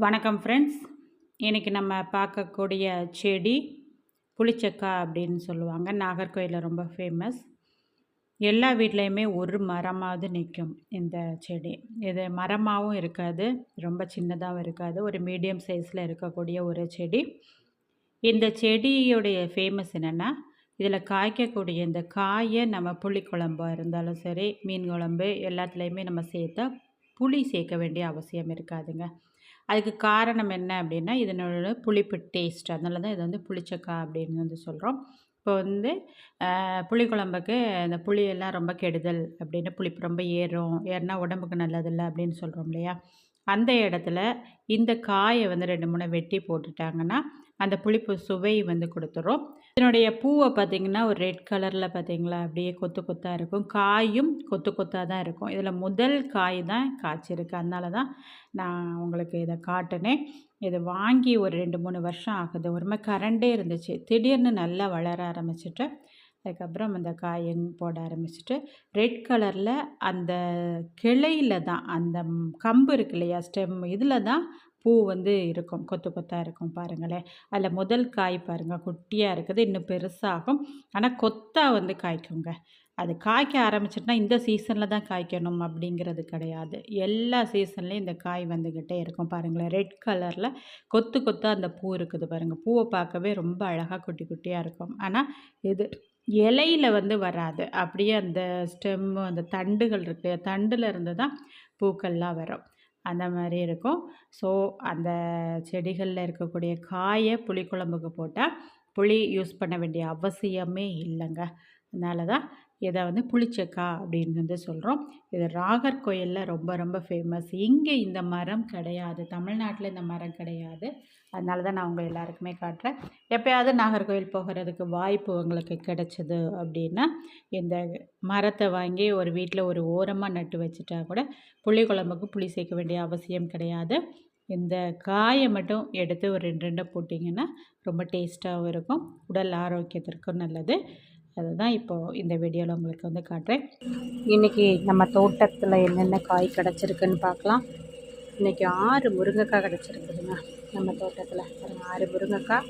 வணக்கம் ஃப்ரெண்ட்ஸ். இன்றைக்கி நம்ம பார்க்கக்கூடிய செடி புளிச்சக்காய் அப்படின்னு சொல்லுவாங்க. நாகர்கோயிலில் ரொம்ப ஃபேமஸ். எல்லா வீட்லேயுமே ஒரு மரமாவது நிற்கும் இந்த செடி. இது மரமாகவும் இருக்காது, ரொம்ப சின்னதாகவும் இருக்காது, ஒரு மீடியம் சைஸில் இருக்கக்கூடிய ஒரு செடி. இந்த செடியுடைய ஃபேமஸ் என்னென்னா, இதில் காய்க்கக்கூடிய இந்த காயை நம்ம புளிக்குழம்பாக இருந்தாலும் சரி, மீன் குழம்பு எல்லாத்துலேயுமே நம்ம சேர்த்தா புளி சேர்க்க வேண்டிய அவசியம் இருக்காதுங்க. அதுக்கு காரணம் என்ன அப்படின்னா, இதனோட புளிப்பு டேஸ்ட். அதனால தான் இதை வந்து புளிச்சக்காய் அப்படின்னு வந்து சொல்கிறோம். இப்போ வந்து புளிக்குழம்புக்கு இந்த புளியெல்லாம் ரொம்ப கெடுதல் அப்படின்னு, புளிப்பு ரொம்ப ஏறினா உடம்புக்கு நல்லதில்லை அப்படின்னு சொல்கிறோம் இல்லையா? அந்த இடத்துல இந்த காயை வந்து 2, 3 வெட்டி போட்டுட்டாங்கன்னா, அந்த புளிப்பு சுவை வந்து கொடுத்துரும். இதனுடைய பூவை பார்த்திங்கன்னா, ஒரு ரெட் கலரில் பார்த்திங்களா, அப்படியே கொத்து கொத்தாக இருக்கும். காயும் கொத்து கொத்தாக தான் இருக்கும். இதில் முதல் காய் தான் காய்ச்சிருக்கு. அதனால தான் நான் உங்களுக்கு இதை காட்டினேன். இது வாங்கி ஒரு 2, 3 வருஷம் ஆகுது. ஒரு மாதிரி கரண்டே இருந்துச்சு. திடீர்னு நல்லா வளர ஆரம்பிச்சுட்டு, அதுக்கப்புறம் அந்த காயும் போட ஆரம்பிச்சுட்டு, ரெட் கலரில் அந்த கிளையில் தான், அந்த கம்பு இருக்கு இல்லையா, ஸ்டெம், இதில் தான் பூ வந்து இருக்கும். கொத்து கொத்தாக இருக்கும் பாருங்களேன். அதில் முதல் காய் பாருங்கள், குட்டியாக இருக்குது. இன்னும் பெருசாகும். ஆனால் கொத்தாக வந்து காய்க்குங்க. அது காய்க்க ஆரம்பிச்சிட்டுனா இந்த சீசனில் தான் காய்க்கணும் அப்படிங்கிறது கிடையாது. எல்லா சீசன்லேயும் இந்த காய் வந்துக்கிட்டே இருக்கும் பாருங்களேன். ரெட் கலரில் கொத்து கொத்தாக அந்த பூ இருக்குது பாருங்கள். பூவை பார்க்கவே ரொம்ப அழகாக குட்டி குட்டியாக இருக்கும். ஆனால் இது இலையில் வந்து வராது. அப்படியே அந்த ஸ்டெம்மு, அந்த தண்டுகள் இருக்கு, தண்டில் இருந்து தான் பூக்கள்லாம் வரும். அந்த மாதிரி இருக்கும். ஸோ அந்த செடிகளில் இருக்கக்கூடிய காயை புளிக்குழம்புக்கு போட்டால் புளி யூஸ் பண்ண வேண்டிய அவசியமே இல்லைங்க. அதனால தான் இதை வந்து புளிச்சக்காய் அப்படின்னு வந்து சொல்கிறோம். இது நாகர்கோயிலில் ரொம்ப ரொம்ப ஃபேமஸ். இங்கே இந்த மரம் கிடையாது, தமிழ்நாட்டில் இந்த மரம் கிடையாது. அதனால தான் நான் உங்கள் எல்லாருக்குமே காட்டுறேன். எப்போயாவது நாகர்கோயில் போகிறதுக்கு வாய்ப்பு உங்களுக்கு கிடைச்சது அப்படின்னா, இந்த மரத்தை வாங்கி ஒரு வீட்டில் ஒரு ஓரமாக நட்டு வச்சுட்டா கூட புளிக்குழம்புக்கு புளி சேர்க்க வேண்டிய அவசியம் கிடையாது. இந்த காயை மட்டும் எடுத்து ஒரு 2 2 போட்டிங்கன்னா ரொம்ப டேஸ்ட்டாகவும் இருக்கும், உடல் ஆரோக்கியத்திற்கும் நல்லது. அதுதான் இப்போது இந்த வீடியோவில் உங்களுக்கு வந்து காட்டுறேன். இன்றைக்கி நம்ம தோட்டத்தில் என்னென்ன காய் கிடச்சிருக்குன்னு பார்க்கலாம். இன்றைக்கி 6 முருங்கைக்காய் கிடச்சிருக்குதுங்க நம்ம தோட்டத்தில். 6 முருங்கைக்காய்,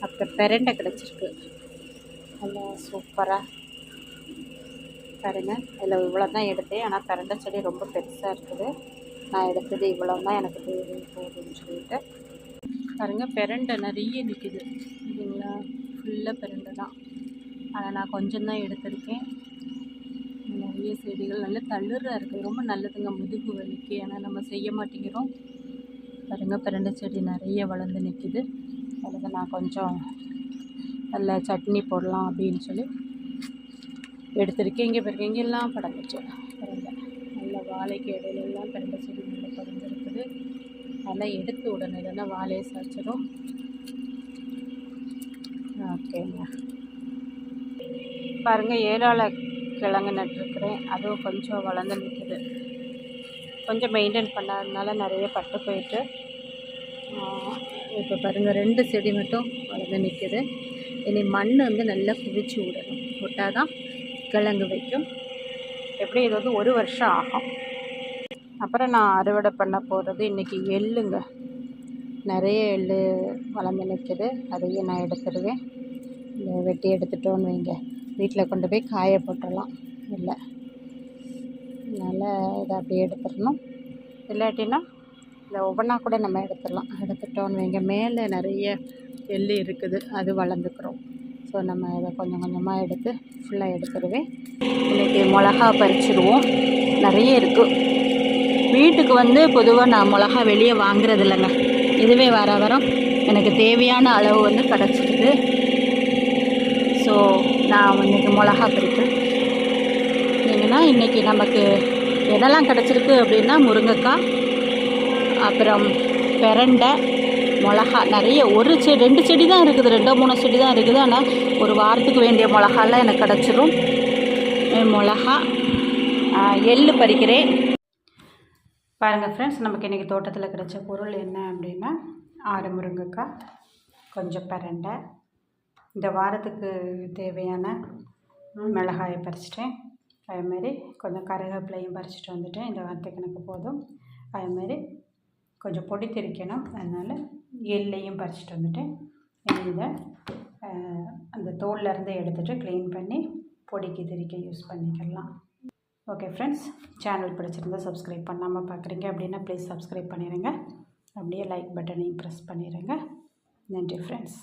அப்புறம் பெரண்டை கிடச்சிருக்கு. நல்லா சூப்பராக பாருங்கள். இதில் இவ்வளோ தான் எடுத்தேன். ஆனால் பெரண்டை செடி ரொம்ப பெருசாக இருக்குது. நான் எடுத்தது இவ்வளோ தான், எனக்கு தேவை போகுதுன்னு சொல்லிட்டு பாருங்கள். பெரண்டை நிறைய நிற்கிது இல்லைங்களா, ஃபுல்லாக பெரண்டை தான். அதை நான் கொஞ்சம் தான் எடுத்திருக்கேன். நிறைய செடிகள் நல்ல தளிராக இருக்குது, ரொம்ப நல்லதுங்க முதுகு வலிக்கு. ஆனால் நம்ம செய்ய மாட்டேங்கிறோம் பாருங்கள். பெரண்டை செடி நிறைய வளர்ந்து நிற்கிது. அதுக்கு நான் கொஞ்சம் நல்ல சட்னி போடலாம் அப்படின்னு சொல்லி எடுத்திருக்கேன். இங்கே பாருங்க, இங்கெல்லாம் படந்துச்சு பெரண்டை. நல்ல வாழைக்கு இடையிலெல்லாம் பெரண்டை செடி நல்லா படந்துருக்குது. அதெல்லாம் எடுத்து உடனே இல்லைன்னா வாழையை சாய்ச்சிடும். ஓகேங்க. பாருங்கள், ஏலால கிழங்கு நட்டுருக்குறேன். அதுவும் கொஞ்சம் வளர்ந்து நிற்குது. கொஞ்சம் மெயின்டைன் பண்ணாததுனால நிறைய பட்டு போயிட்டு இப்போ பாருங்கள் 2 செடி மட்டும் வளர்ந்து நிற்குது. இனி மண் வந்து நல்லா குவிச்சு விடணும், விட்டால் தான் கிழங்கு வைக்கும். எப்படி இது வந்து 1 வருஷம் ஆகும். அப்புறம் நான் அறுவடை பண்ண போகிறது இன்றைக்கி எள்ளுங்க. நிறைய எள் வளர்ந்து நிற்குது. அதையும் நான் எடுத்துடுவேன். வெட்டி எடுத்துட்டோன்னு வைங்க, வீட்டில் கொண்டு போய் காய போட்டுடலாம். இல்லை, அதனால் இதை அப்படியே எடுத்துடணும். இல்லாட்டினா இதை ஒவ்வொன்றா கூட நம்ம எடுத்துட்டோன்னு வைங்க. மேலே நிறைய எள் இருக்குது, அது வளர்ந்துக்கிறோம். ஸோ நம்ம இதை கொஞ்சம் கொஞ்சமாக எடுத்து ஃபுல்லாக எடுத்துடுவேன். இன்றைக்கி மிளகா பறிச்சிடுவோம். நிறைய இருக்குது. வீட்டுக்கு வந்து பொதுவாக நான் மிளகா வெளியே வாங்குறது இல்லைங்க. இதுவே வாரம் எனக்கு தேவையான அளவு வந்து கிடச்சிடுது. ஸோ நான் இன்றைக்கி மிளகா பறிக்கிறேன். ஏன்னா இன்றைக்கி நமக்கு எதெல்லாம் கிடச்சிருக்கு அப்படின்னா, முருங்கைக்காய், அப்புறம் பெரண்டை, மிளகா நிறைய. 2 செடி தான் இருக்குது, 2 3 செடி தான் இருக்குது. ஆனால் ஒரு வாரத்துக்கு வேண்டிய மிளகாலாம் எனக்கு கிடச்சிரும். மிளகா, எள்ளு பறிக்கிறேன். பாருங்கள் ஃப்ரெண்ட்ஸ், நமக்கு இன்றைக்கி தோட்டத்தில் கிடைச்ச பொருள் என்ன அப்படின்னா, 6 முருங்கைக்காய், கொஞ்சம் பெரண்டை, இந்த வாரத்துக்கு தேவையான மிளகாயை பறிச்சிட்டேன். அதேமாரி கொஞ்சம் கருவேப்பிலையும் பறிச்சிட்டு வந்துட்டேன். இந்த வாரத்துக்கு எனக்கு போதும். அதேமாரி கொஞ்சம் பொடி திரிக்கணும். அதனால் எள்ளையும் பறிச்சிட்டு வந்துட்டேன். இதை அந்த தோல்லேருந்து எடுத்துகிட்டு க்ளீன் பண்ணி பொடிக்கு திரிக்க யூஸ் பண்ணிக்கலாம். ஓகே ஃப்ரெண்ட்ஸ், சேனல் பிடிச்சிருந்தா சப்ஸ்கிரைப் பண்ணாமல் பார்க்குறீங்க அப்படின்னா ப்ளீஸ் சப்ஸ்கிரைப் பண்ணிடுங்க. அப்படியே லைக் பட்டனையும் ப்ரெஸ் பண்ணிடுங்க. நன்றி ஃப்ரெண்ட்ஸ்.